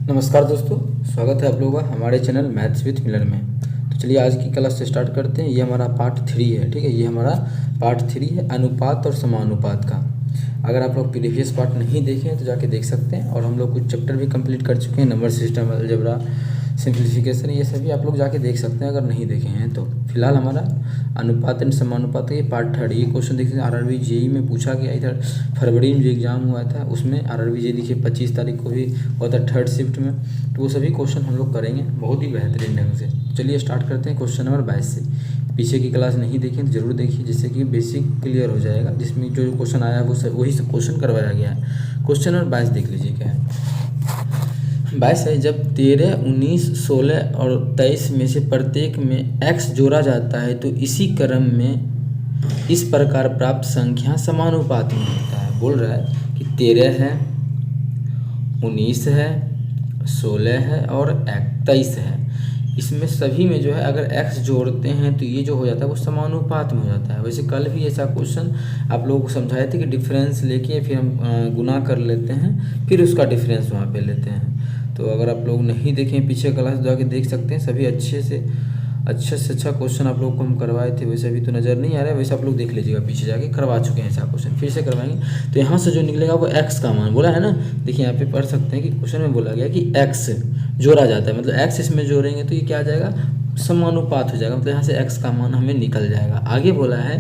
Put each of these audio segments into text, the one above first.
नमस्कार दोस्तों, स्वागत है आप लोगों का हमारे चैनल मैथ्स विथ मिलर में। तो चलिए आज की क्लास से स्टार्ट करते हैं। ये हमारा पार्ट 3 है, ठीक है। ये हमारा पार्ट 3 है अनुपात और समानुपात का। अगर आप लोग प्रीवियस पार्ट नहीं देखे हैं तो जाके देख सकते हैं। और हम लोग कुछ चैप्टर भी कंप्लीट कर चुके हैं, नंबर सिस्टम, अलजेब्रा, सिंप्लीफिकेशन, ये सभी आप लोग जाके देख सकते हैं अगर नहीं देखे हैं तो। फिलहाल हमारा अनुपात एंड समानुपात का ये पार्ट 3 ये क्वेश्चन देखते हैं। आरआरबी जेई में पूछा गया, इधर फरवरी में जो एग्जाम हुआ था उसमें आरआरबी जेई देखिए 25 तारीख को भी हुआ था थर्ड शिफ्ट में। तो वो सभी क्वेश्चन हम लोग करेंगे बहुत ही बेहतरीन ढंग से। चलिए स्टार्ट करते हैं क्वेश्चन नंबर 22 से। पीछे की क्लास नहीं देखें तो जरूर देखिए, जिससे कि बेसिक क्लियर हो जाएगा। जिसमें जो क्वेश्चन आया है वो वही सब क्वेश्चन करवाया गया है। क्वेश्चन नंबर 22 देख लीजिए क्या है। 22 है, जब 13, 19, 16 और 23 में से प्रत्येक में x जोड़ा जाता है तो इसी क्रम में इस प्रकार प्राप्त संख्या समानुपात में होता है। बोल रहा है कि 13 है, 19 है, 16 है और 23 है। इसमें सभी में जो है अगर x जोड़ते हैं तो ये जो हो जाता है वो समानुपात में हो जाता है। वैसे कल भी ऐसा क्वेश्चन आप लोगों को समझाए थे कि डिफरेंस लेके फिर हम गुना कर लेते हैं, फिर उसका डिफरेंस वहाँ पे लेते हैं। तो अगर आप लोग नहीं देखें पीछे क्लास जाके देख सकते हैं। सभी अच्छे से अच्छा क्वेश्चन आप लोग को हम करवाए थे। वैसे अभी तो नज़र नहीं आ रहा है, वैसे आप लोग देख लीजिएगा, पीछे जाके करवा चुके हैं ऐसा क्वेश्चन, फिर से करवाएंगे। तो यहाँ से जो निकलेगा वो x का मान बोला है ना। देखिए यहाँ पे पढ़ सकते हैं कि क्वेश्चन में बोला गया कि x जोड़ा जाता है, मतलब x इसमें जोड़ेंगे तो ये क्या आ जाएगा, समानुपात हो जाएगा। मतलब यहाँ से x का मान हमें निकल जाएगा। आगे बोला है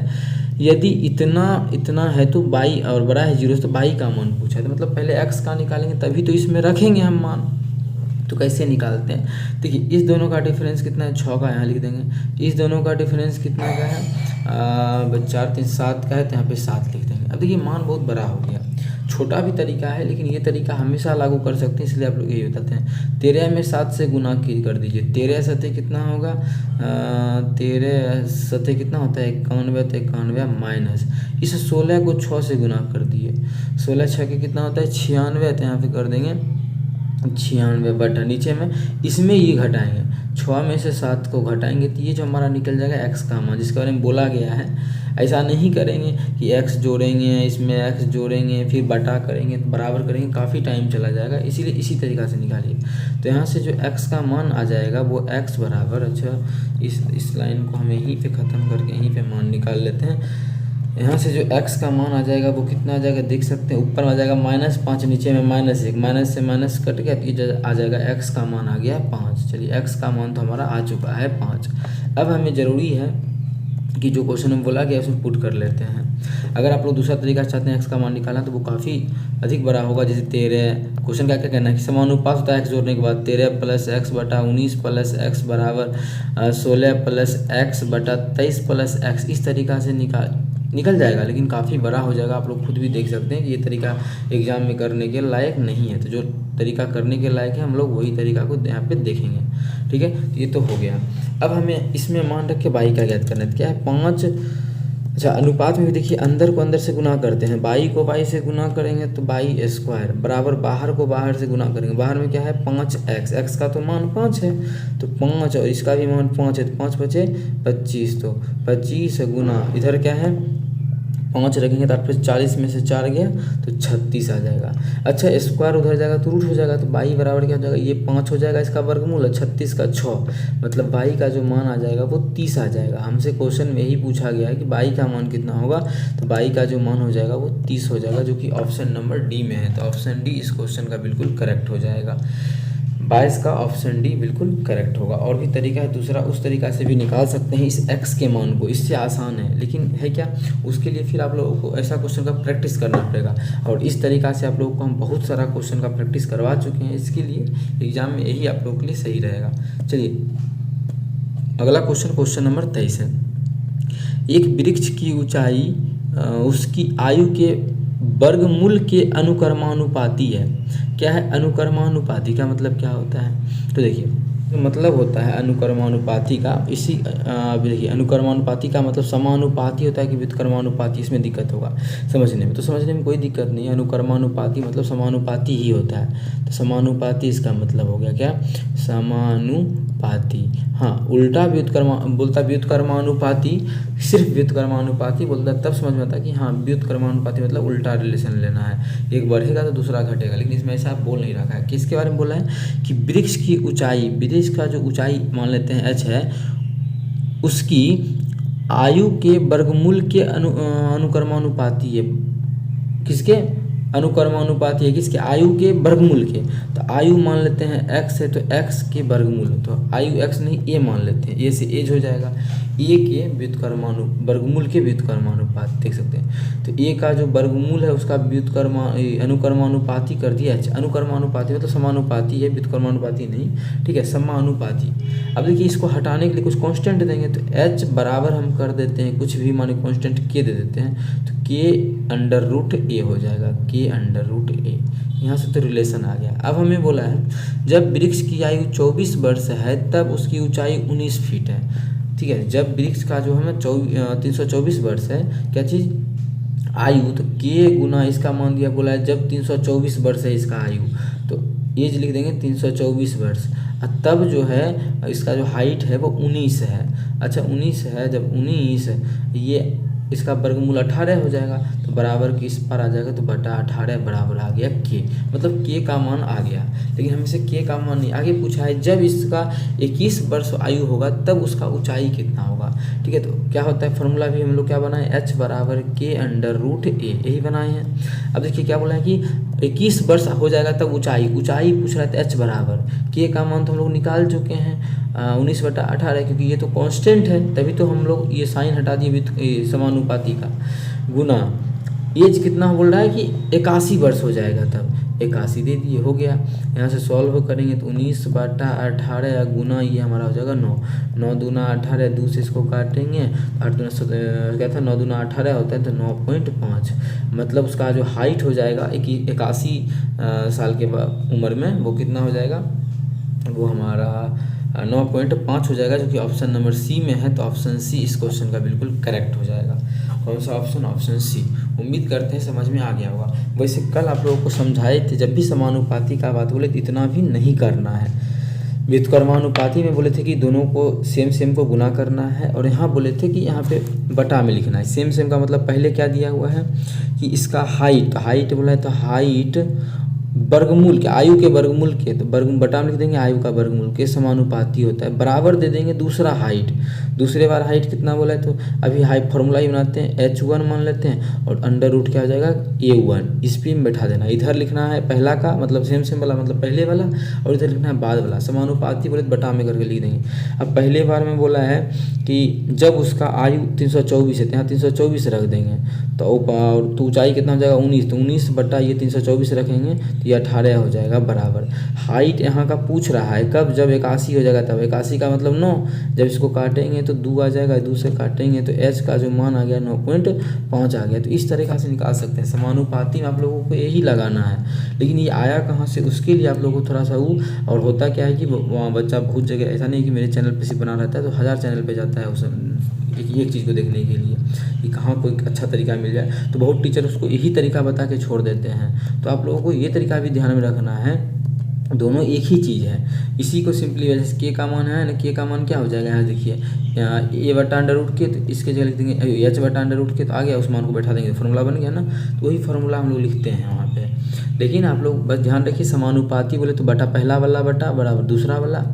यदि इतना है तो बाई और बड़ा है 0 तो बाई का मान पूछा है। तो मतलब पहले x का निकालेंगे तभी तो इसमें रखेंगे हम मान। तो कैसे निकालते हैं, देखिए इस दोनों का डिफरेंस कितना है, 6 का, यहाँ लिख देंगे। इस दोनों का डिफरेंस कितना का है, 4 3 7 का है, तो यहाँ पे 7 लिख देंगे। अब देखिए मान बहुत बड़ा हो गया। छोटा भी तरीका है लेकिन ये तरीका हमेशा लागू कर सकते हैं, इसलिए आप लोग यही बताते हैं। 13 में 7 से गुना कर दीजिए। 13 सतह कितना होगा, 13 सतह कितना होता है 91, तो 91 माइनस इस 16 को 6 से गुना कर दिए। 16 6 के कितना होता है 96, तो यहाँ पे कर देंगे 96 बटा नीचे में इसमें ये घटाएंगे, 6 में से 7 को घटाएंगे तो ये जो हमारा निकल जाएगा x का मान, जिसके बारे में बोला गया है। ऐसा नहीं करेंगे कि x जोड़ेंगे, इसमें x जोड़ेंगे फिर बटा करेंगे तो बराबर करेंगे, काफ़ी टाइम चला जाएगा। इसीलिए इसी तरीक़ा से निकालिए। तो यहाँ से जो x का मान आ जाएगा वो x बराबर, अच्छा इस लाइन को हमें यहीं पे ख़त्म करके यहीं पे मान निकाल लेते हैं। यहाँ से जो x का मान आ जाएगा वो कितना आ जाएगा देख सकते हैं, ऊपर में आ जाएगा -5, नीचे में -1, माइनस से माइनस कट गया तो ये आ जाएगा x का मान आ गया 5। चलिए x का मान तो हमारा आ चुका है 5। अब हमें ज़रूरी है कि जो क्वेश्चन में बोला गया उसमें पुट कर लेते हैं। अगर आप लोग दूसरा तरीका चाहते हैं x का मान निकालना तो वो काफ़ी अधिक बड़ा होगा। जैसे 13, क्वेश्चन क्या क्या कहना है कि समानुपात होता है x जोड़ने के बाद 13 + x बटा 19 + x बराबर 16 + x बटा 23 + x। इस तरीक़ा से निकल जाएगा, लेकिन काफ़ी बड़ा हो जाएगा। आप लोग खुद भी देख सकते हैं कि ये तरीका एग्जाम में करने के लायक नहीं है। तो जो तरीका करने के लायक है हम लोग वही तरीका को यहाँ पे देखेंगे, ठीक है। तो ये तो हो गया। अब हमें इसमें मान रख के बाई का ज्ञात करना है। तो क्या है 5, अच्छा अनुपात में भी देखिए अंदर को अंदर से गुना करते हैं। बाई को बाई से गुना करेंगे तो बाई स्क्वायर बराबर बाहर को बाहर से गुना करेंगे। बाहर में क्या है 5x, x का तो मान 5 है तो 5 और इसका भी मान 5 है तो 5 बचे 25, तो 25 गुना इधर क्या है 5 रखेंगे तो 40 में से 4 गया तो 36 आ जाएगा। अच्छा स्क्वायर उधर जाएगा तो रूट हो जाएगा, तो बाई बराबर क्या हो जाएगा, ये 5 हो जाएगा, इसका वर्गमूल 36 का 6, मतलब बाई का जो मान आ जाएगा वो 30 आ जाएगा। हमसे क्वेश्चन में यही पूछा गया है कि बाई का मान कितना होगा, तो बाई का जो मान हो जाएगा वो 30 हो जाएगा, जो कि ऑप्शन नंबर डी में है। तो ऑप्शन डी इस क्वेश्चन का बिल्कुल करेक्ट हो जाएगा। 22 का ऑप्शन डी बिल्कुल करेक्ट होगा। और भी तरीका है दूसरा, उस तरीका से भी निकाल सकते हैं इस x के मान को, इससे आसान है। लेकिन है क्या, उसके लिए फिर आप लोगों को ऐसा क्वेश्चन का प्रैक्टिस करना पड़ेगा। और इस तरीका से आप लोगों को हम बहुत सारा क्वेश्चन का प्रैक्टिस करवा चुके हैं, इसके लिए एग्जाम में यही आप लोगों के लिए सही रहेगा। चलिए अगला क्वेश्चन नंबर 23 है। एक वृक्ष की ऊँचाई उसकी आयु के वर्गमूल के अनुक्रमानुपाती है। क्या है अनुक्रमानुपाती का मतलब क्या होता है, तो देखिए तो मतलब होता है अनुक्रमानुपाती का, इसी देखिए अनुक्रमानुपाती का मतलब समानुपाती होता है कि व्युत्क्रमानुपाती, इसमें दिक्कत होगा समझने में। तो समझने में कोई दिक्कत नहीं है, अनुक्रमानुपाती मतलब समानुपाती ही होता है। तो समानुपाती इसका मतलब हो गया क्या, समानुपाती व्युत्क्रमानुपाती। हाँ, उल्टा बोलता व्युत्क्रमानुपाती, सिर्फ व्युत्क्रमानुपाती बोलता तब समझ में आता कि हाँ व्युत्क्रमानुपाती मतलब उल्टा रिलेशन लेना है, एक बढ़ेगा तो दूसरा घटेगा। लेकिन इसमें ऐसा बोल नहीं रखा है। किसके बारे में बोला है कि वृक्ष की ऊंचाई, वृक्ष का जो ऊंचाई मान लेते हैं h है, उसकी आयु के वर्गमूल के अनुक्रमानुपाती है। किसके अनुक्रमानुपाती है? किसके? आयु के वर्गमूल के। तो आयु मान लेते हैं x है तो x के वर्गमूल, तो आयु x नहीं a मान लेते हैं, a से एज हो जाएगा, a के वर्गमूल के व्युत्क्रमानुपात देख सकते हैं। तो a का जो वर्गमूल है उसका अनुक्रमानुपाती कर दिया h। अनुक्रमानुपाती मतलब समानुपाती है, व्युत्क्रमानुपाती नहीं, ठीक है, समानुपाती। अब देखिए इसको हटाने के लिए कुछ कांस्टेंट देंगे तो h बराबर हम कर देते हैं कुछ भी माने कांस्टेंट k दे देते हैं, तो k√a हो जाएगा, k√a। यहाँ से तो रिलेशन आ गया। अब हमें बोला है जब वृक्ष की आयु 24 वर्ष है तब उसकी ऊंचाई 19 फीट है, ठीक है। जब वृक्ष का जो हमें 324 वर्ष है, क्या चीज़? आयु, तो k गुना इसका मान दिया, बोला है जब 324 वर्ष है इसका आयु, तो एज लिख देंगे 324 वर्ष। तब जो है इसका जो हाइट है वो 19 है। अच्छा 19 है, जब 19 ये इसका वर्गमूल 18 हो जाएगा, तो बराबर की इस पर आ जाएगा, तो बटा 18 बराबर आ गया k, मतलब k का मान आ गया। लेकिन हमसे k का मान नहीं, आगे पूछा है जब इसका 21 वर्ष आयु होगा तब उसका ऊंचाई कितना होगा, ठीक है। तो क्या होता है, फॉर्मूला भी हम लोग क्या बनाए, h बराबर k√a, यही बनाए हैं। अब देखिए क्या बोला है कि 21 वर्ष हो जाएगा तब ऊंचाई पूछ रहा है, h बराबर k का मान तो हम लोग निकाल चुके हैं 19/18, क्योंकि ये तो कांस्टेंट है, तभी तो हम लोग ये साइन हटा दिए समानुपाती का, गुना एज कितना बोल रहा है कि 81 वर्ष हो जाएगा, तब 81 दे दिए, हो गया। यहाँ से सॉल्व करेंगे तो 19/18 गुना ये हमारा हो जाएगा 9, 9 दूना 18, 2 से इसको काटेंगे, 8 दूना क्या था, 9 दूना 18 होता है तो 9.5, मतलब उसका जो हाइट हो जाएगा 81 साल के उम्र में, वो कितना हो जाएगा, वो हमारा 9.5 हो जाएगा, जो कि ऑप्शन नंबर सी में है। तो ऑप्शन सी इस क्वेश्चन का बिल्कुल करेक्ट हो जाएगा। कौन सा ऑप्शन? Option C. उम्मीद करते हैं समझ में आ गया होगा। वैसे कल आप लोगों को समझाए थे, जब भी समानुपाती का बात बोले तो इतना भी नहीं करना है। व्युत्क्रमानुपाती में बोले थे कि दोनों को सेम को गुना करना है, और यहाँ बोले थे कि यहाँ पे बटा में लिखना है। सेम का मतलब पहले क्या दिया हुआ है कि इसका हाइट बोला है, तो हाइट वर्गमूल के, आयु के वर्गमूल के, तो वर्गमूल बटा में लिख देंगे, आयु का वर्गमूल के समानुपाती होता है, बराबर दे देंगे दूसरा हाइट। दूसरे बार हाइट कितना बोला है, तो अभी हाइट फॉर्मूला ही बनाते हैं, h1 मान लेते हैं, और अंडर क्या हो जाएगा a1, इस पे में बैठा देना। इधर लिखना है पहला का मतलब सेम वाला मतलब पहले वाला, और इधर लिखना है बाद वाला। समानुपाती बोले तो बटा में करके लिख देंगे। अब पहले बार में बोला है कि जब उसका आयु 324 है, यहाँ 324 रख देंगे, तो ऊंचाई कितना हो जाएगा 19, तो 19 बटा ये 324 रखेंगे, तो ये 18 हो जाएगा बराबर। हाइट यहाँ का पूछ रहा है कब, जब 81 हो जाएगा तब, 81 का मतलब 9, जब इसको काटेंगे तो 2 आ जाएगा, 2 से काटेंगे तो h का जो मान आ गया 9.5 आ गया। तो इस तरीक़ा से निकाल सकते हैं। समानुपाती में आप लोगों को यही लगाना है, लेकिन ये आया कहाँ से उसके लिए आप लोगों को थोड़ा सा और होता क्या है कि वहाँ बच्चा बहुत जगह, ऐसा नहीं कि मेरे चैनल पर सिर्फ बना रहता है, तो 1000 चैनल पर जाता है उस एक चीज़ को देखने के लिए कि कहाँ कोई अच्छा तरीका मिल जाए, तो बहुत टीचर उसको यही तरीका बता के छोड़ देते हैं। तो आप लोगों को ये तरीका भी ध्यान में रखना है, दोनों एक ही चीज़ है। इसी को सिंपली वैसे के का मान है ना, के का मान क्या हो जाएगा, यहाँ देखिए a/√k, तो इसके जगह लिख देंगे h/√k, तो आ गया, उस मान को बैठा देंगे, फॉर्मूला बन गया ना। तो वही फॉर्मूला हम लोग लिखते हैं वहाँ पे। लेकिन आप लोग बस ध्यान रखिए, समानुपाती बोले तो बटा पहला वाला बटा बराबर दूसरा वाला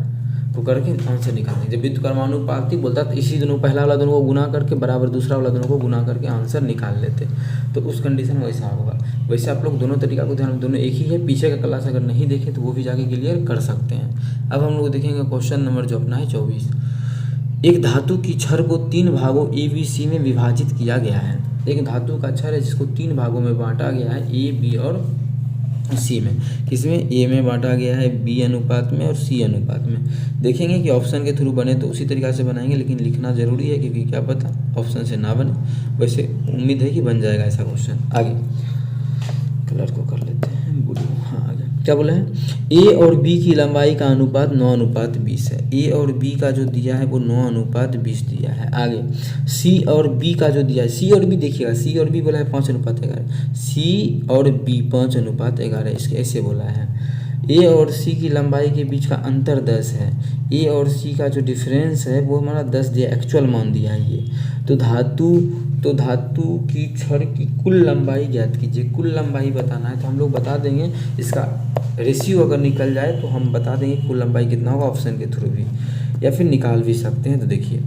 को करके आंसर निकालेंगे। जब व्युत्क्रमानुपाती बोलता तो इसी दोनों पहला वाला दोनों को गुना करके बराबर दूसरा वाला दोनों को गुना करके आंसर निकाल लेते, तो उस कंडीशन में वैसा होगा। वैसे आप लोग दोनों तरीका को ध्यान, दोनों एक ही है। पीछे का क्लास अगर नहीं देखे तो वो भी जाके क्लियर कर सकते हैं। अब हम लोग देखेंगे क्वेश्चन नंबर जो अपना है 24। एक धातु की छड़ को 3 भागों ABC में विभाजित किया गया है। एक धातु का छड़ है जिसको 3 भागों में बांटा गया है, A, B और सी में। किसमें? ए में बांटा गया है, बी अनुपात में और सी अनुपात में। देखेंगे कि ऑप्शन के थ्रू बने तो उसी तरीक़ा से बनाएंगे, लेकिन लिखना ज़रूरी है क्योंकि क्या पता ऑप्शन से ना बने। वैसे उम्मीद है कि बन जाएगा ऐसा क्वेश्चन। आगे कलर को कर लेते हैं ब्लू। हाँ आगे क्या बोला है, ए और बी की लंबाई का अनुपात 9:20 है। ए और बी का जो दिया है वो 9:20 दिया है। आगे सी और बी का जो दिया है, सी और बी देखिएगा, सी और बी बोला है 5:11, सी और बी 5:11, इसके ऐसे बोला है। ए और सी की लंबाई के बीच का अंतर 10 है। ए और सी का जो डिफरेंस है वो हमारा 10 दिया, एक्चुअल मान दिया है ये। तो धातु की छड़ की कुल लंबाई ज्ञात कीजिए। कुल लंबाई बताना है तो हम लोग बता देंगे, इसका रेशियो अगर निकल जाए तो हम बता देंगे कुल लंबाई कितना होगा ऑप्शन के थ्रू भी, या फिर निकाल भी सकते हैं। तो देखिए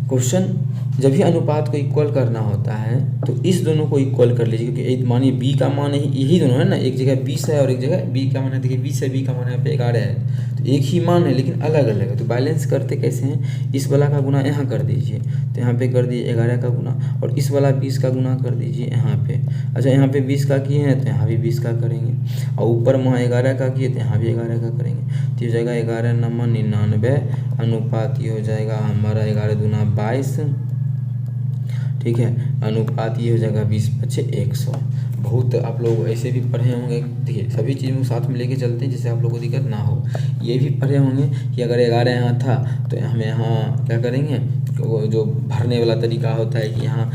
क्वेश्चन, जब भी अनुपात को इक्वल करना होता है तो इस दोनों को इक्वल कर लीजिए, क्योंकि मानिए बी का मान यही दोनों है ना, एक जगह 20 है और एक जगह बी का मान है। देखिए 20 है, बी का मान यहाँ पे 11 है, तो एक ही मान है लेकिन अलग अलग है। तो बैलेंस करते कैसे हैं, इस वाला का गुना यहाँ कर दीजिए, तो यहाँ पे कर दिए 11 का गुना, और इस वाला 20 का गुना कर दीजिए यहाँ पे। अच्छा यहाँ पे 20 का किए हैं तो यहाँ भी 20 का करेंगे, और ऊपर वहाँ 11 का किए तो यहाँ भी 11 का करेंगे। तो ये जाएगा 11 नंबर 99 अनुपात, ये हो जाएगा हमारा 11 दूना 22, ठीक है। अनुपात ये हो जाएगा 20 बचे 100। बहुत आप लोग ऐसे भी पढ़े होंगे, देखिए सभी चीज़ों को साथ में लेके चलते हैं जिससे आप लोगों को दिक्कत ना हो। ये भी पढ़े होंगे कि अगर 11 यहाँ था तो हमें यहाँ क्या करेंगे, वो जो भरने वाला तरीका होता है कि यहाँ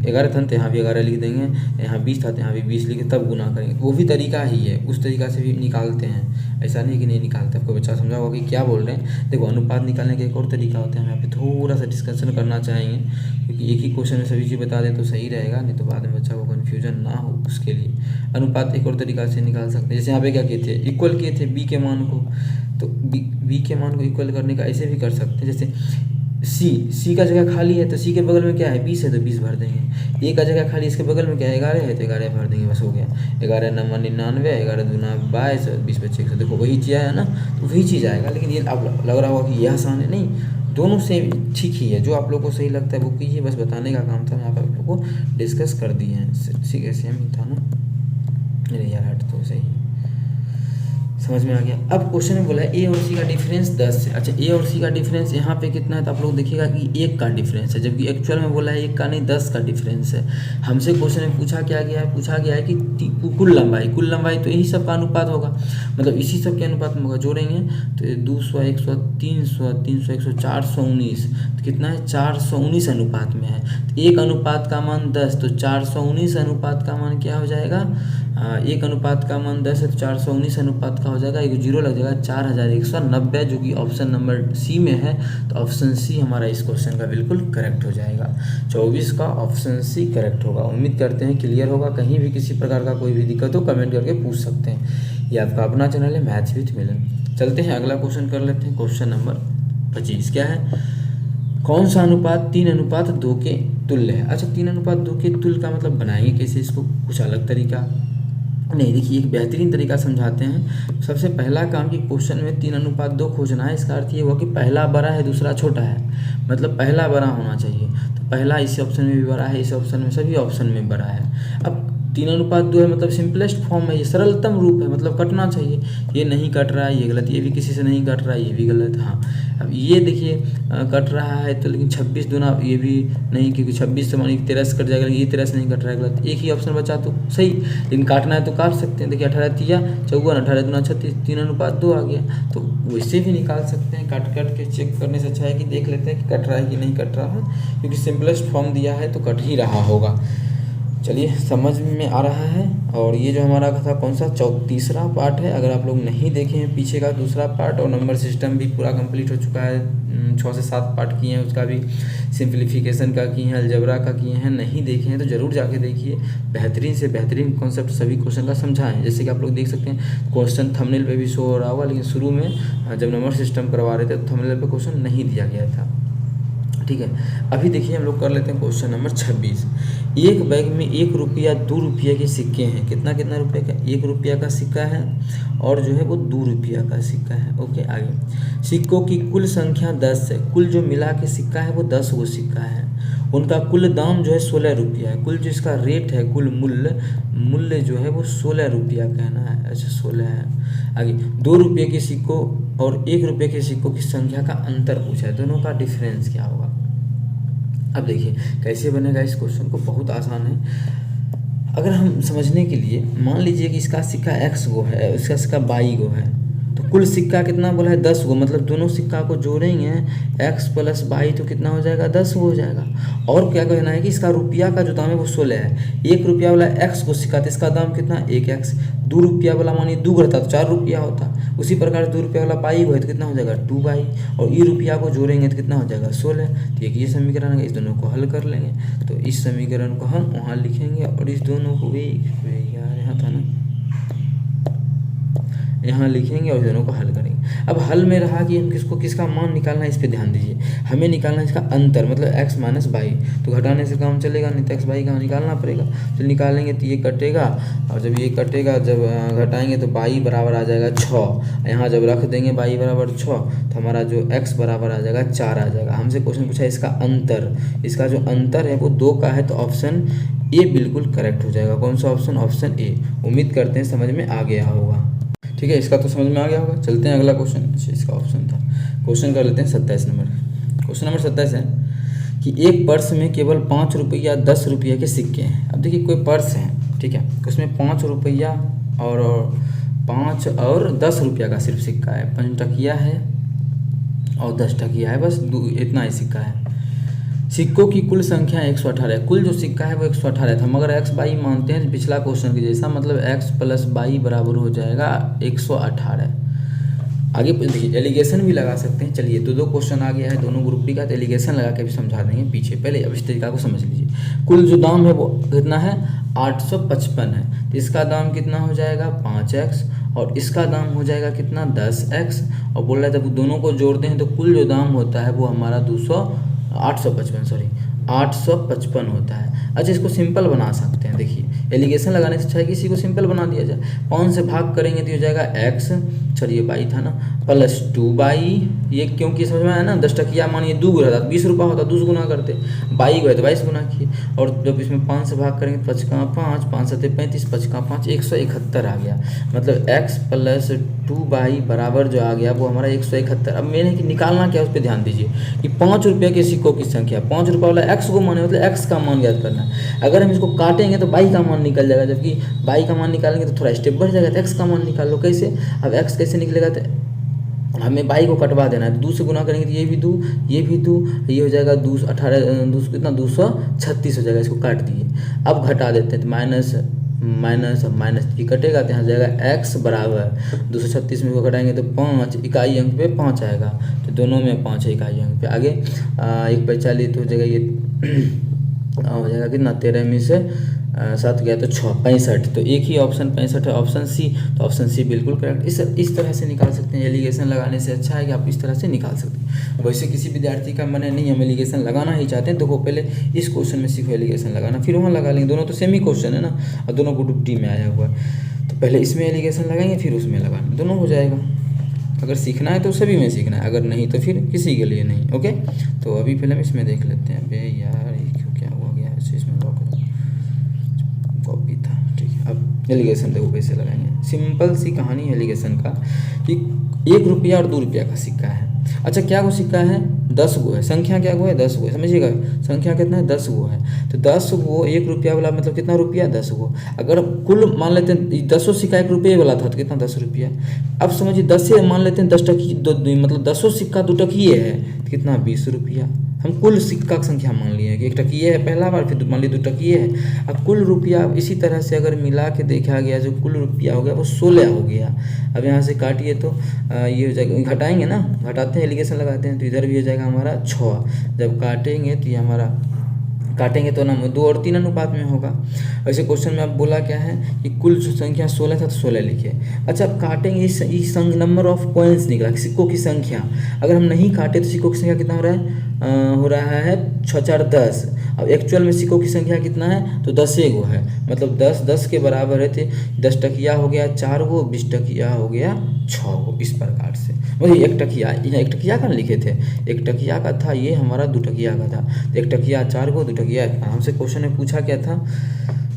11 था तो यहाँ भी 11 लिख देंगे, यहाँ 20 था तो यहाँ भी 20 लिखे, तब गुना करेंगे। वो भी तरीका ही है, उस तरीका से भी निकालते हैं, ऐसा नहीं कि नहीं निकालते। आपको बच्चा समझा होगा कि क्या बोल रहे हैं। देखो अनुपात निकालने का एक और तरीका होता है, हम यहाँ पे थोड़ा सा डिस्कशन करना चाहेंगे, क्योंकि एक ही क्वेश्चन में सभी चीज़ बता दें तो सही रहेगा, नहीं तो बाद में बच्चा को कन्फ्यूजन ना हो। उसके लिए अनुपात एक और तरीका से निकाल सकते हैं। जैसे यहाँ पे क्या किए थे, इक्वल किए थे बी के मान को, तो बी के मान को इक्वल करने का ऐसे भी कर सकते हैं। जैसे सी का जगह खाली है तो सी के बगल में क्या है 20 है तो 20 भर देंगे। ए का जगह खाली, इसके बगल में क्या है 11 है तो 11 भर देंगे, बस हो गया। 11 नंबर 99, 11 दूना 22 और 20 बच्चे 100। देखो वही चीज़ है ना, तो वही चीज़ आएगा। लेकिन ये आप लग रहा होगा कि यह आसान है, नहीं, दोनों से ठीक ही है। जो आप लोग को सही लगता है वो कीजिए, बस बताने का काम था। यहाँ पर आप लोग को डिस्कस कर दिए हैं, ठीक है, सेम ही था ना। अरे यार हट, तो सही समझ में आ गया। अब क्वेश्चन में बोला है ए और सी का डिफरेंस 10 है। अच्छा ए और सी का डिफरेंस यहाँ पे कितना है, तो आप लोग देखिएगा कि 1 का डिफरेंस है, जबकि एक्चुअल में बोला है 1 का नहीं 10 का डिफरेंस है। हमसे क्वेश्चन में पूछा क्या गया है, पूछा गया है कि कुल लंबाई तो यही सब का अनुपात होगा, मतलब इसी सब के अनुपात में होगा। जोड़ेंगे तो 200, 100, 300, 300, 100, 419, तो कितना है 419 अनुपात में है। तो 1 अनुपात का मान 10, तो 419 अनुपात का मान क्या हो जाएगा, 1 अनुपात का मान 10 है तो 419 अनुपात का हो जाएगा, एक जीरो लग जाएगा 4190, जो कि ऑप्शन नंबर सी में है। तो ऑप्शन सी हमारा इस क्वेश्चन का बिल्कुल करेक्ट हो जाएगा। 24 का ऑप्शन सी करेक्ट होगा। उम्मीद करते हैं क्लियर होगा। कहीं भी किसी प्रकार का कोई भी दिक्कत हो कमेंट करके पूछ सकते हैं। ये आपका अपना चैनल है मैथ्स विथ मिलन। चलते हैं अगला क्वेश्चन कर लेते हैं। क्वेश्चन नंबर 25 क्या है, कौन सा अनुपात 3:2 के तुल्य है। अच्छा 3:2 के तुल्य का मतलब बनाएंगे कैसे इसको, कुछ अलग तरीका नहीं। देखिए एक बेहतरीन तरीका समझाते हैं। सबसे पहला काम कि क्वेश्चन में 3:2 खोजना है। इसका अर्थ ये हुआ कि पहला बड़ा है दूसरा छोटा है, मतलब पहला बड़ा होना चाहिए। तो पहला इस ऑप्शन में भी बड़ा है, इस ऑप्शन में, सभी ऑप्शन में बड़ा है। अब 3:2 है मतलब सिंपलेस्ट फॉर्म है, ये सरलतम रूप है, मतलब कटना चाहिए। ये नहीं कट रहा है, ये गलत, ये भी किसी से नहीं कट रहा है, ये भी गलत। हाँ अब ये देखिए कट रहा है तो, लेकिन 26 दूना ये भी नहीं, क्योंकि 26 से मानिए 13 से कट जाएगा, लेकिन ये 13 से नहीं कट रहा है, गलत। एक ही ऑप्शन बचा तो सही, लेकिन काटना है तो काट सकते हैं। देखिए 18 तिया 54, 18 दूना 36, 3:2 आ गया। तो वैसे भी निकाल सकते हैं, काट के चेक करने से अच्छा है कि देख लेते हैं कि कट रहा है कि नहीं कट रहा है, क्योंकि सिंपलेस्ट फॉर्म दिया है तो कट ही रहा होगा। चलिए समझ में आ रहा है। और ये जो हमारा था कौन सा, तीसरा पार्ट है। अगर आप लोग नहीं देखे हैं पीछे का दूसरा पार्ट, और नंबर सिस्टम भी पूरा कंप्लीट हो चुका है, 6 से 7 पार्ट किए हैं, उसका भी सिंप्लीफिकेशन का किए हैं, अलजेब्रा का किए हैं। नहीं देखे हैं तो ज़रूर जाके देखिए। बेहतरीन से बेहतरीन कॉन्सेप्ट सभी क्वेश्चन का समझाएं। जैसे कि आप लोग देख सकते हैं क्वेश्चन थंबनेल पे भी शो हो रहा होगा, लेकिन शुरू में जब नंबर सिस्टम करवा रहे थे तो थंबनेल पे क्वेश्चन नहीं दिया गया था, ठीक है। अभी देखिए हम लोग कर लेते हैं क्वेश्चन नंबर 26। एक बैग में 1 रुपया 2 रुपये के सिक्के हैं। कितना रुपये का, 1 रुपया का सिक्का है और जो है वो 2 रुपया का सिक्का है। ओके आगे, सिक्कों की कुल संख्या 10 है। कुल जो मिला के सिक्का है वो 10 गो सिक्का है। उनका कुल दाम जो है 16 रुपया है। कुल जो इसका रेट है, कुल मूल्य जो है वो 16 रुपया कहना है। अच्छा 16 है। आगे 2 रुपये के सिक्कों और 1 रुपये के सिक्कों की संख्या का अंतर पूछा है, दोनों का डिफरेंस क्या होगा। अब देखिए कैसे बनेगा इस क्वेश्चन को, बहुत आसान है। अगर हम समझने के लिए मान लीजिए कि इसका सिक्का x गो है, इसका सिक्का y गो है, तो कुल सिक्का कितना बोला है 10 गो, मतलब दोनों सिक्का को जोड़ेंगे x प्लस बाई तो कितना हो जाएगा 10 गो हो जाएगा। और क्या कहना है कि इसका रुपया का जो दाम है वो 16 है। 1 रुपया वाला x को सिक्का तो इसका दाम कितना 1x। 2 रुपया वाला मानिए 2 रहता तो 4 रुपया होता। उसी प्रकार 2 रुपया वाला बाई हुआ तो कितना हो जाएगा 2 बाई, और ये रुपया को जोड़ेंगे तो कितना हो जाएगा 16। तो एक ये समीकरण है, इस दोनों को हल कर लेंगे। तो इस समीकरण को हम वहाँ लिखेंगे और इस दोनों को भी यार यहाँ था ना, यहाँ लिखेंगे और दोनों को हल करेंगे। अब हल में रहा कि हम किसका मान निकालना है, इस पर ध्यान दीजिए। हमें निकालना है इसका अंतर, मतलब x माइनस बाई। तो घटाने से काम चलेगा नहीं, तो x बाई का निकालना पड़ेगा। तो निकालेंगे तो ये कटेगा, और जब ये कटेगा जब घटाएंगे तो बाई बराबर आ जाएगा 6। यहाँ जब रख देंगे बाई बराबर 6 तो हमारा जो x बराबर आ जाएगा 4 आ जाएगा। हमसे क्वेश्चन पूछा इसका अंतर, इसका जो अंतर है वो 2 का है, तो ऑप्शन ए बिल्कुल करेक्ट हो जाएगा। कौन सा ऑप्शन, ऑप्शन ए। उम्मीद करते हैं समझ में आ गया होगा। ठीक है, इसका तो समझ में आ गया होगा। चलते हैं अगला क्वेश्चन। अच्छा, इसका ऑप्शन था, क्वेश्चन कर लेते हैं 27 नंबर। क्वेश्चन नंबर 27 है कि एक पर्स में केवल 5 रुपया 10 रुपये के सिक्के हैं। अब देखिए कोई पर्स है, ठीक है, उसमें 5 रुपया और 5 और 10 रुपया का सिर्फ सिक्का है। 5 टकिया है और 10 टकिया है, बस इतना ही सिक्का है। सिक्कों की कुल संख्या 118 है। कुल जो सिक्का है वो 118 था, मगर x बाई मानते हैं पिछला क्वेश्चन के जैसा, मतलब x प्लस बाई बराबर हो जाएगा 118। आगे देखिए एलिगेशन भी लगा सकते हैं। चलिए दो क्वेश्चन आ गया है, दोनों ग्रुप डी का, तो एलिगेशन लगा के भी समझा देंगे पीछे। पहले अब इस तरीका को समझ लीजिए। कुल जो दाम है वो कितना है 855 है, तो इसका दाम कितना हो जाएगा 5x, और इसका दाम हो जाएगा कितना 10x। और बोल रहा है जब दोनों को जोड़ते हैं तो कुल जो दाम होता है वो हमारा 855 होता है। अच्छा, इसको सिंपल बना सकते हैं। देखिए एलिगेशन लगाने से अच्छा है किसी को सिंपल बना दिया जाए। 5 से भाग करेंगे तो हो जाएगा x, चलिए बाई था ना, प्लस 2 बाई, ये क्योंकि समझ में आया ना, 10 टकिया मानिए 2 रहता, 20 रुपया होता, 2 गुना करते, बाई गए तो 22 गुना किए, और जब इसमें 5 से भाग करेंगे 5 का 5, 5 सत्ते 35, 5 का 5, 171 आ गया। मतलब x प्लस 2 बाई बराबर जो आ गया वो हमारा 171। अब मैंने कि निकालना क्या है उस पर ध्यान दीजिए कि 5 रुपये के सिक्कों की संख्या, 5 रुपये वाला x को माने मतलब x का मान याद करना है। अगर हम इसको काटेंगे तो बाई का मान निकल जाएगा, जबकि बाई का मान निकालेंगे तो थोड़ा स्टेप बढ़ जाएगा, तो x का मान निकाल लो। कैसे, अब x कैसे निकलेगा, तो हमें बाई को कटवा देना है, 2 से गुना करेंगे तो ये भी 2, ये भी 2, ये हो जाएगा 218 कितना 236 हो जाएगा। इसको काट दिए, अब घटा देते हैं तो माइनस ये कटेगा तो यहाँ जाएगा x बराबर 236 में को घटाएंगे तो 5 इकाई अंक पे 5 आएगा, तो दोनों में 5 है इकाई अंक पे। आगे 1 पे 40 तो हो जाएगा, ये हो जाएगा कितना 13 में से 7 गया तो 6, 65। तो एक ही ऑप्शन 65 है, ऑप्शन सी। तो ऑप्शन सी बिल्कुल करेक्ट। इस तरह से निकाल सकते हैं। एलिगेशन लगाने से अच्छा है कि आप इस तरह से निकाल सकते हैं। वैसे किसी विद्यार्थी का मन है नहीं हम एलिगेशन लगाना ही चाहते हैं, तो वो पहले इस क्वेश्चन में सीखो एलिगेशन लगाना, फिर वहाँ लगा लेंगे। दोनों तो सेम ही क्वेश्चन है ना, और दोनों ग्रुप डी में आया हुआ है, तो पहले इसमें एलिगेशन लगाएंगे फिर उसमें लगाएंगे, दोनों हो जाएगा। अगर सीखना है तो सभी में सीखना है, अगर नहीं तो फिर किसी के लिए नहीं। ओके, तो अभी फिल्म इसमें देख लेते हैं। अबे यार ये क्यों क्या हुआ गया ऐसे, इसमें कॉपी था, ठीक है। अब एलिगेशन देखो कैसे लगाएंगे। सिंपल सी कहानी है एलिगेशन का कि 1 रुपया और 2 रुपया का सिक्का है। अच्छा, क्या वो सिक्का है 10 गो है, संख्या क्या गो है 10 गो है, समझिएगा संख्या कितना है 10 गो है। तो 10 गो 1 रुपया वाला मतलब कितना रुपया 10 गो। अगर कुल मान लेते हैं 10 सिक्का 1 रुपये वाला था तो कितना 10 रुपया। अब समझिए 10 से मान लेते हैं 10 टकी मतलब 10 सिक्का 2 टकिए है तो कितना 20 रुपया। हम कुल सिक्का की संख्या मान लिए कि 1 टकिए है पहला बार, फिर मान ली 2 टकिए है। अब कुल रुपया इसी तरह से अगर मिला के देखा गया, जो कुल रुपया हो गया वो 16 हो गया। अब यहाँ से काटिए तो ये हो जाएगा, घटाएंगे ना, घटाते हैं एलिगेशन लगाते हैं तो इधर भी हो जाएगा हमारा 6। जब काटेंगे तो ये हमारा काटेंगे तो ना 2 और 3 अनुपात में होगा। वैसे क्वेश्चन में अब बोला क्या है कि कुल जो संख्या 16 था तो 16 लिखिए। अच्छा, अब काटेंगे इस नंबर ऑफ कॉइन्स निकला, सिक्कों की संख्या। अगर हम नहीं काटे तो सिक्कों की संख्या कितना हो रहा है 6 4 10। अब एक्चुअल में सिक्कों की संख्या कितना है तो 10 गो है, मतलब 10 के बराबर है। तो 10 टकिया हो गया 4 गो, 20 टकिया हो गया 6 गो। इस प्रकार से वही 1 टकिया, यहाँ 1 टकिया का लिखे थे, 1 टकिया का था, ये हमारा 2 टकिया का था। 1 टकिया 4 गो, 2 टकिया। हमसे क्वेश्चन में पूछा क्या था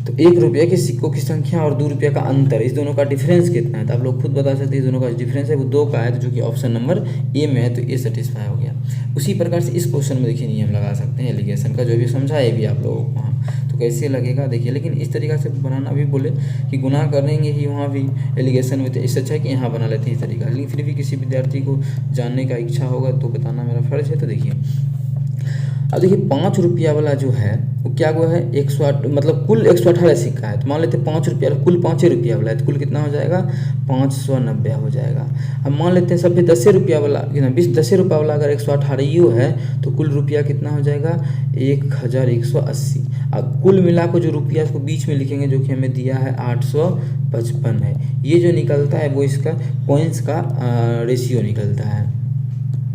तो 1 रुपये के सिक्कों की संख्या और 2 रुपये का अंतर, इस दोनों का डिफरेंस कितना है, तो आप लोग खुद बता सकते हैं। इस दोनों का डिफरेंस है वो 2 का है, तो जो कि ऑप्शन नंबर ए में है, तो ए सेटिस्फाई हो गया। उसी प्रकार से इस क्वेश्चन में देखिए नियम लगा सकते हैं एलिगेशन का, जो भी समझा है भी आप लोगों को वहाँ, तो कैसे लगेगा देखिए। लेकिन इस तरीका से बनाना भी बोले कि गुनाह करेंगे ही वहाँ भी एलिगेशन में, तो इससे अच्छा है कि यहाँ बना लेते हैं इस तरीका। लेकिन फिर भी किसी विद्यार्थी को जानने का इच्छा होगा तो बताना मेरा फर्ज है। तो देखिए अब देखिए 5 रुपया वाला जो है वो क्या हुआ है 108, मतलब कुल 118 सिक्का है, तो मान लेते हैं 5 रुपया कुल 5 रुपया वाला है, तो कुल कितना हो जाएगा 590 हो जाएगा। अब मान लेते हैं सब पे 10 रुपया वाला, 10 रुपया वाला अगर 118 है तो कुल रुपया कितना हो जाएगा 1180। अब कुल मिला को जो रुपया इसको बीच में लिखेंगे, जो कि हमें दिया है 855 है। ये जो निकलता है वो इसका पॉइंट्स का रेशियो निकलता है,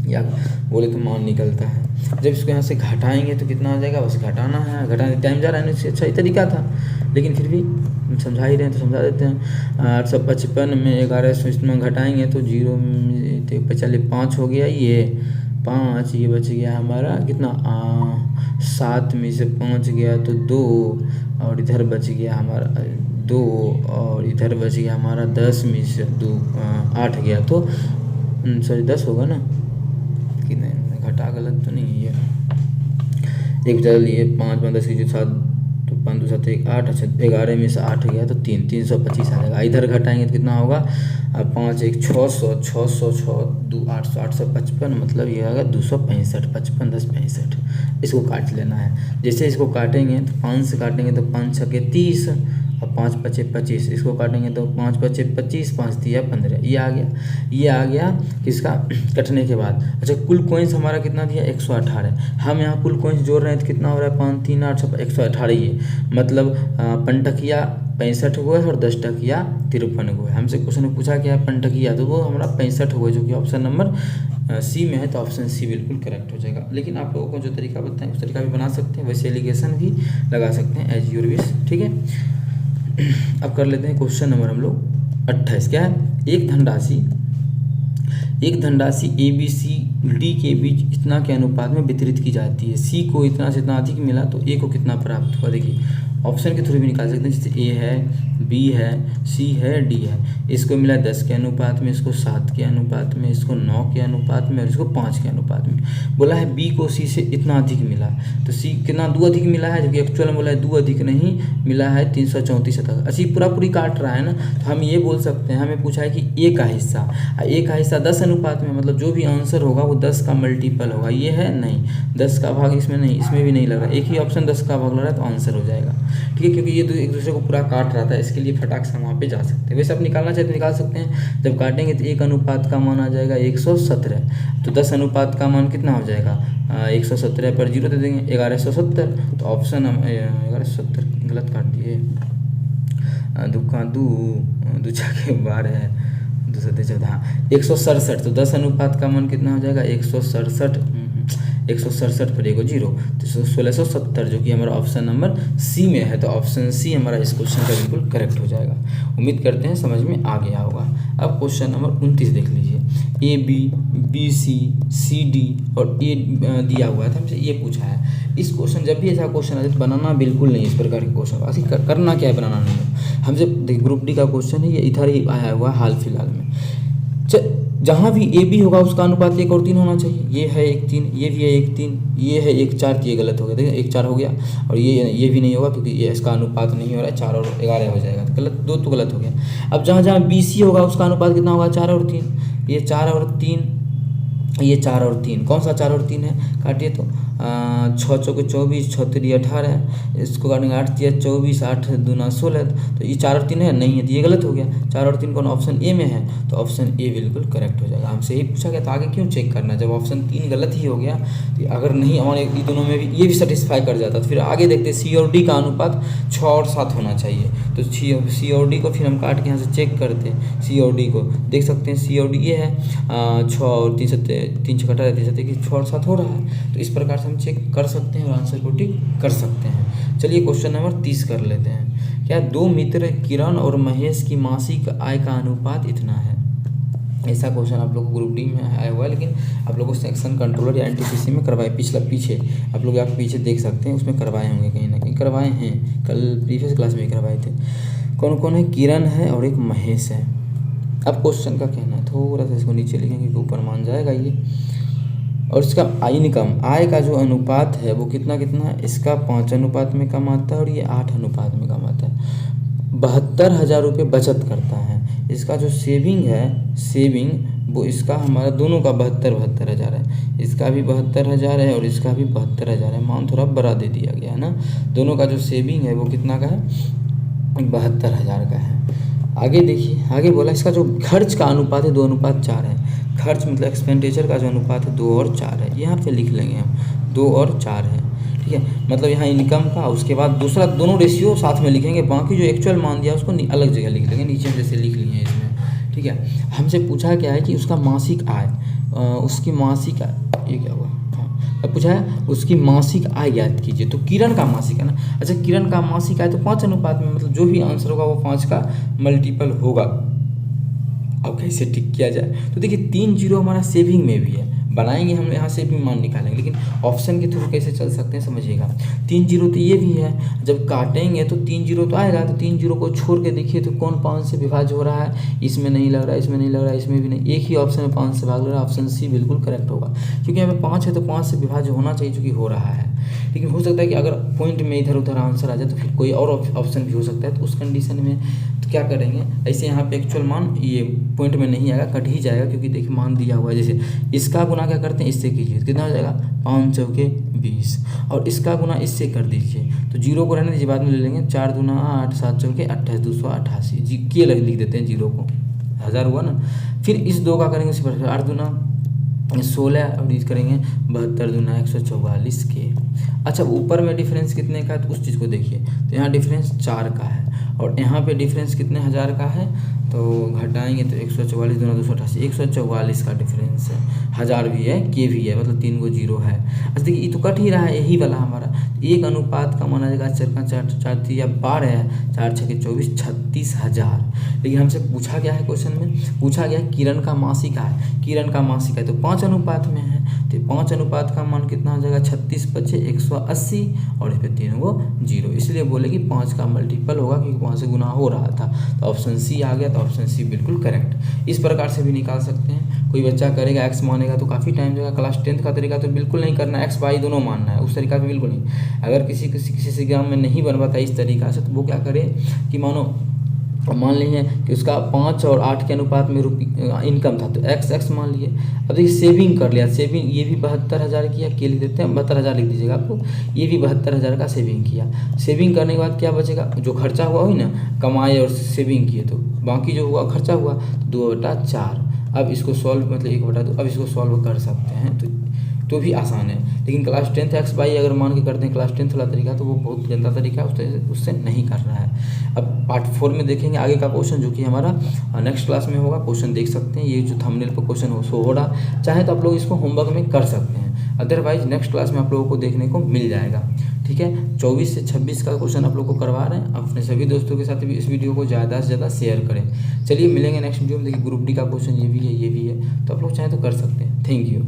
या बोले तो मान निकलता है। जब इसको यहाँ से घटाएंगे तो कितना हो जाएगा, बस घटाना है, घटाने टाइम जा रहा है, इससे अच्छा ही तरीका था, लेकिन फिर भी समझा ही रहे हैं तो समझा देते हैं। 855 में 1100 इसमें घटाएंगे तो 0 में चलिए 5 हो गया, ये 5, ये बच गया हमारा कितना 7 में से 5 गया तो 2, और इधर बच गया हमारा 2, और इधर बच गया हमारा 10 में से 2 8 गया, तो सॉरी 10 होगा ना कि नहीं, घटा गलत तो नहीं है, एक चल ये 5 5 10 की 7 तो 5 2 7 1 8, अच्छा 11 में से 8 गया तो 325 आ जाएगा। इधर घटाएंगे तो कितना होगा 5 1 600 600 6 2 800 855, मतलब ये आएगा 265, 55 10 65। इसको काट लेना है। जैसे इसको काटेंगे तो 5 से काटेंगे तो 5 6 के 30 और 5 5 25, इसको काटेंगे तो 5 5 25, 5 3 15, ये आ गया। ये आ गया किसका कटने के बाद। अच्छा कुल कॉइन्स हमारा कितना दिया 118, हम यहाँ कुल कॉइन्स जोड़ रहे हैं तो कितना हो रहा है 5 3 8 118 ही है, मतलब 5 टकिया 65 हुए और 10 टकिया 53 हुए। हमसे क्वेश्चन में पूछा क्या है 5 टकिया, तो वो हमारा 65 हुए, जो कि ऑप्शन नंबर सी में है, तो ऑप्शन सी बिल्कुल करेक्ट हो जाएगा। लेकिन आप लोगों को जो तरीका बताएं उस तरीका भी बना सकते हैं, वैसे एलिगेशन भी लगा सकते हैं एज योर विश, ठीक है। अब कर लेते हैं क्वेश्चन नंबर हम लोग 28। क्या है एक धनराशि ए बी सी डी के बीच इतना के अनुपात में वितरित की जाती है। सी को इतना से इतना अधिक मिला तो ए को कितना प्राप्त हुआ। देखिए ऑप्शन के थ्रू भी निकाल सकते हैं, जैसे ए है, बी है, सी है, डी है। इसको मिला 10 के अनुपात में, इसको 7 के अनुपात में, इसको 9 के अनुपात में और इसको 5 के अनुपात में। बोला है बी को सी से इतना अधिक मिला, तो सी कितना 2 अधिक मिला है, जबकि एक्चुअल में बोला है 2 अधिक नहीं मिला है 334 तक। अच्छी पूरी काट रहा है ना, तो हम ये बोल सकते हैं, हमें पूछा है कि ए का हिस्सा 10 अनुपात में, मतलब जो भी आंसर होगा वो 10 का मल्टीपल होगा। ये है नहीं 10 का भाग, इसमें नहीं, इसमें भी नहीं लग रहा, एक ही ऑप्शन 10 का भाग लग रहा है, तो आंसर हो जाएगा, ठीक है। क्योंकि ये एक दूसरे को पूरा काट रहा था, इसके लिए फटाक से वहाँ पे जा सकते हैं। वैसे आप निकालना चाहे तो निकाल सकते हैं। जब काटेंगे तो 1 अनुपात का मान आ जाएगा 117, तो 10 अनुपात का मान कितना हो जाएगा 117 पर 0 दे देंगे 1170, तो ऑप्शन हम 1170 गलत काट दिए, दुका दू के 12 2 7 14, 167, तो 10 अनुपात का मान कितना हो जाएगा 167, 167 पर 1 0, तो 1670, जो कि हमारा ऑप्शन नंबर सी में है, तो ऑप्शन सी हमारा इस क्वेश्चन का बिल्कुल करेक्ट हो जाएगा। उम्मीद करते हैं समझ में आ गया होगा। अब क्वेश्चन नंबर 29 देख लीजिए। A B B C C D और ए दिया हुआ है, तो हमसे ये पूछा है। इस क्वेश्चन जब भी ऐसा क्वेश्चन आ जाए तो बनाना बिल्कुल नहीं, इस प्रकार के क्वेश्चन ऐसे करना क्या है, बनाना नहीं है। हमसे ग्रुप डी का क्वेश्चन है, ये इधर ही आया हुआ हाल फिलहाल में। जहाँ भी ए बी होगा उसका अनुपात 1 और 3 होना चाहिए। ये है 1 3, ये भी है 1 3, ये है 1 4, ये गलत हो गया, देखिए 1 4 हो गया, और ये भी नहीं होगा क्योंकि ये इसका अनुपात नहीं हो रहा है, 4 और 11 हो जाएगा, गलत 2 तो गलत हो गया। अब जहाँ बी सी होगा उसका अनुपात कितना होगा 4 और 3, ये 4 और 3, ये 4 और 3, कौन सा 4 और 3 है, काटिए तो 6 चौक 24, 6 3 18, इसको काटेंगे 8 3 24, 8 2 16, तो ये 4 और 3 है नहीं है, तो ये गलत हो गया। 4 और 3 कौन ऑप्शन ए में है, तो ऑप्शन ए बिल्कुल करेक्ट हो जाएगा। हमसे यही पूछा गया, तो आगे क्यों चेक करना, जब ऑप्शन 3 गलत ही हो गया, तो अगर नहीं हमारे ये दोनों में भी ये भी सेटिस्फाई कर जाता, तो फिर आगे देखते सी और डी का अनुपात 6 और 7 होना चाहिए, तो सी और डी को फिर हम काट के यहाँ से चेक करते, सी और डी को देख सकते हैं, सी और डी ये है 6 और 3 3 6 कटा रहते हैं कि 6 और 7 हो रहा है, तो इस प्रकार से हम चेक कर सकते हैं और आंसर को टिक कर सकते हैं। चलिए क्वेश्चन नंबर 30 कर लेते हैं। क्या 2 मित्र किरण और महेश की मासिक आय का अनुपात इतना है। ऐसा क्वेश्चन आप लोग को ग्रुप डी में आया हुआ है, लेकिन आप लोगों को सेक्शन कंट्रोलर या एनटीपीसी में करवाए पीछे आप लोग आप पीछे देख सकते हैं, उसमें करवाए होंगे, कहीं ना कहीं करवाए हैं, कल प्रीवियस क्लास में करवाए थे। कौन कौन है? किरण है और एक महेश है। अब क्वेश्चन का कहना है, थोड़ा सा इसको नीचे लिखेंगे क्योंकि ऊपर मान जाएगा ये। और इसका इनकम, आय का जो अनुपात है वो कितना है? इसका 5 अनुपात में कम आता है और ये 8 अनुपात में कम आता है। 72,000 रुपये बचत करता है। इसका जो सेविंग है वो इसका हमारा दोनों का 72,000 है। इसका भी 72,000 है और इसका भी 72,000 है। मान थोड़ा बड़ा दे दिया गया है ना। दोनों का जो सेविंग है वो कितना का है? 72,000 का है। आगे देखिए, आगे बोला इसका जो खर्च का अनुपात है 2:4 है। खर्च मतलब एक्सपेंडिचर का जो अनुपात है 2 और 4 है। यहाँ पे लिख लेंगे हम 2 और 4 है, ठीक है। मतलब यहाँ इनकम का, उसके बाद दूसरा दोनों रेशियो साथ में लिखेंगे, बाकी जो एक्चुअल मान दिया उसको अलग जगह लिख लेंगे, नीचे जैसे लिख लिए हैं इसमें, ठीक है। हमसे पूछा क्या है कि उसका मासिक आय, उसकी मासिक आय, ये क्या हुआ? अब पूछा है उसकी मासिक आय ज्ञात कीजिए। तो किरण का मासिक है ना। अच्छा, किरण का मासिक आय तो 5 अनुपात में, मतलब जो भी आंसर होगा वो 5 का मल्टीपल होगा। अब कैसे टिक किया जाए? तो देखिए 3 जीरो हमारा सेविंग में भी है, बनाएंगे हम यहाँ से भी मान निकालेंगे, लेकिन ऑप्शन के थ्रू कैसे चल सकते हैं समझिएगा। 3 जीरो तो ये भी है, जब काटेंगे तो 3 जीरो तो आएगा, तो 3 जीरो को छोड़ के देखिए तो कौन 5 से विभाज्य हो रहा है? इसमें नहीं लग रहा है, इसमें नहीं लग रहा है, इसमें भी नहीं, एक ही ऑप्शन में 5 से भाग लग रहा है। ऑप्शन सी बिल्कुल करेक्ट होगा, क्योंकि यहाँ पे 5 है तो 5 से विभाज्य होना चाहिए, चूँकि हो रहा है। लेकिन हो सकता है कि अगर पॉइंट में इधर उधर आंसर आ जाए तो फिर कोई और ऑप्शन भी हो सकता है। तो उस कंडीशन में तो क्या करेंगे, ऐसे यहाँ पे एक्चुअल मान ये पॉइंट में नहीं आएगा, कट ही जाएगा, क्योंकि देखिए मान दिया हुआ है। जैसे इसका गुना क्या करते हैं, इससे कीजिए, कितना हो जाएगा? 5 चौके 20, और इसका गुना इससे कर दीजिए, तो जीरो को रहने दीजिए, बाद में ले लेंगे। 4 दूना 8, 7 चौके 28, 288 जी के लिख देते हैं जीरो को, 1000 हुआ ना। फिर इस 2 का करेंगे उसी पर, 8 दूना 16 और इस करेंगे 72 दूना 144 के। अच्छा, ऊपर में डिफरेंस कितने का है तो उस चीज़ को देखिए, तो यहाँ डिफरेंस 4 का है और यहाँ पे डिफरेंस कितने हज़ार का है, तो घटाएंगे तो 144 दूना 288, 144 का डिफरेंस है। हज़ार भी है, के भी है, मतलब 3 गो जीरो है। अच्छा देखिए, ये तो कट ही रहा है, यही वाला हमारा एक अनुपात का माना जाएगा। 4 का 4 या 12 है, 4 6 के 24, 36,000। लेकिन हमसे पूछा गया है, क्वेश्चन में पूछा गया किरण का मासिक आय, किरण का मासिक आय तो 5 अनुपात में है, तो 5 अनुपात का मान कितना हो जाएगा? 36 बचे 180 और इस पर 3 गो जीरो, इसलिए बोले कि 5 का मल्टीपल होगा, क्योंकि 5 से गुना हो रहा था। तो ऑप्शन सी आ गया, तो ऑप्शन सी बिल्कुल करेक्ट। इस प्रकार से भी निकाल सकते हैं। कोई बच्चा करेगा एक्स मानेगा तो काफ़ी टाइम जाएगा। क्लास 10th का तरीका तो बिल्कुल नहीं करना, एक्स वाई दोनों मानना है, उस तरीका भी बिल्कुल नहीं। अगर किसी से एग्जाम में नहीं बन पाता इस तरीका से, तो वो क्या करे कि मान लीजिए कि उसका 5 और 8 के अनुपात में इनकम था, तो एक्स मान लिए। अब देखिए सेविंग कर लिया, सेविंग ये भी 72,000 किया, के लिख देते हैं 72,000 लिख दीजिएगा आपको, ये भी 72,000 का सेविंग किया। सेविंग करने के बाद क्या बचेगा? जो खर्चा हुआ हुई ना, कमाए और सेविंग किए तो बाकी जो हुआ खर्चा हुआ तो 2/4। अब इसको सॉल्व, मतलब 1/2, अब इसको सॉल्व कर सकते हैं तो भी आसान है। लेकिन क्लास 10th एक्स वाई अगर मान के करते हैं क्लास 10th वाला तरीका, तो वो बहुत गंदा तरीका है, उससे नहीं कर रहा है। अब पार्ट 4 में देखेंगे आगे का क्वेश्चन, जो कि हमारा नेक्स्ट क्लास में होगा। क्वेश्चन देख सकते हैं, ये जो थंबनेल पर क्वेश्चन शो हो रहा, चाहे तो आप लोग इसको होमवर्क में कर सकते हैं, अदरवाइज नेक्स्ट क्लास में आप लोगों को देखने को मिल जाएगा। ठीक है, 24 से 26 का क्वेश्चन आप लोग को करवा रहे हैं। अपने सभी दोस्तों के साथ भी इस वीडियो को ज़्यादा से ज़्यादा शेयर करें। चलिए मिलेंगे नेक्स्ट वीडियो में। देखिए ग्रुप डी का क्वेश्चन ये भी है, तो आप लोग चाहें तो कर सकते हैं। Thank you.